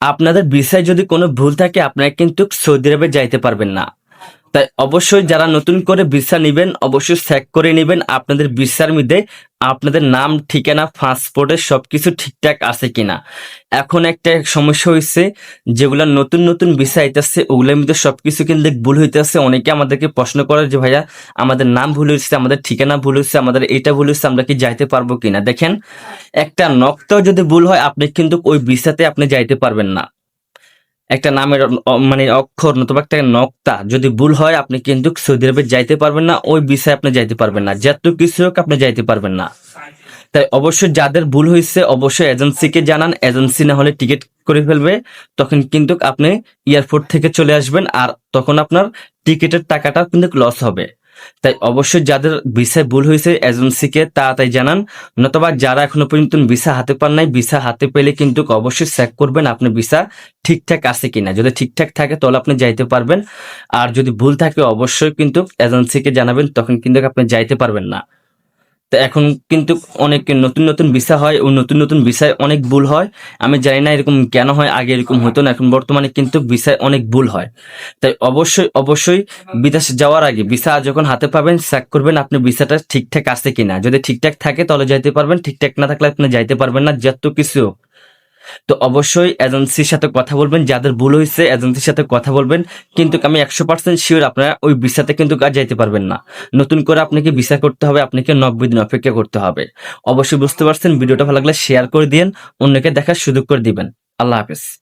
আপনাদের ভিসায় যদি কোনো ভুল থাকে আপনারা কিন্তু সৌদি আরবে যাইতে পারবেন না। তাই অবশ্যই যারা নতুন করে ভিসা নিবেন অবশ্যই চেক করে নিবেন আপনাদের ভিসার মধ্যে আপনাদের নাম, ঠিকানা, পাসপোর্টের সবকিছু ঠিকঠাক আছে কিনা। এখন একটা সমস্যা হয়েছে, যেগুলা নতুন নতুন ভিসা আইতেছে ওগুলোর মধ্যে সবকিছু কিন্তু ভুল হইতেছে। অনেকে আমাদেরকে প্রশ্ন করে যে ভাইয়া আমাদের নাম ভুল হয়েছে, আমাদের ঠিকানা ভুল হয়েছে, আমাদের এটা ভুল হয়েছে, আমরা কি যাইতে পারবো কিনা। দেখেন, একটা নক্তাও যদি ভুল হয় আপনি কিন্তু ওই ভিসাতে আপনি যাইতে পারবেন না। একটা নামের মানে অক্ষর নতুবা একটা নক্তা যদি ভুল হয় আপনি কিন্তু সৌদি আরবে যাইতে পারবেন না, ওই ভিসায় আপনি যাইতে পারবেন না, যত কিছু হোক আপনি যাইতে পারবেন না। তাই অবশ্যই যাদের ভুল হয়েছে অবশ্যই এজেন্সিকে জানান, এজেন্সি না হলে টিকিট করে ফেলবে, তখন কিন্তু আপনি এয়ারপোর্ট থেকে চলে আসবেন আর তখন আপনার টিকিটের টাকাটা কিন্তু লস হবে। তাই অবশ্যই যাদের ভিসায় ভুল হয়েছে এজেন্সিকে তাড়াতাড়ি জানান, নতুবা যারা এখনো পর্যন্ত ভিসা হাতে পান নাই ভিসা হাতে পেলে কিন্তু অবশ্যই চেক করবেন আপনার ভিসা ঠিকঠাক আছে কিনা। যদি ঠিকঠাক থাকে তাহলে আপনি যাইতে পারবেন, আর যদি ভুল থাকে অবশ্যই কিন্তু এজেন্সিকে জানাবেন, তখন কিন্তু আপনি যাইতে পারবেন না। তো এখন কিন্তু অনেক নতুন নতুন ভিসা হয়, ওই নতুন নতুন ভিসায় অনেক ভুল হয়। আমি জানি না এরকম কেন হয়, আগে এরকম হতো না, এখন বর্তমানে কিন্তু ভিসায় অনেক ভুল হয়। তাই অবশ্যই অবশ্যই বিদেশে যাওয়ার আগে ভিসা যখন হাতে পাবেন চেক করবেন আপনি ভিসাটা ঠিকঠাক আছে কিনা। যদি ঠিকঠাক থাকে তাহলে যাইতে পারবেন, ঠিকঠাক না থাকলে আপনি যাইতে পারবেন না, যত কিছু হোক। তো অবশ্যই এজেন্সির সাথে কথা বলবেন, যাদের ভুল হয়েছে এজেন্সির সাথে কথা বলবেন। কিন্তু আমি 100% শিওর আপনারা ওই ভিসাতে কিন্তু আর যাইতে পারবেন না। নতুন করে আপনাকে ভিসা করতে হবে, আপনাকে 90 দিন অপেক্ষা করতে হবে। অবশ্যই বুঝতে পারছেন। ভিডিওটা ভালো লাগলে শেয়ার করে দিন, অন্যকে দেখার সুযোগ করে দিবেন। আল্লাহ হাফেজ।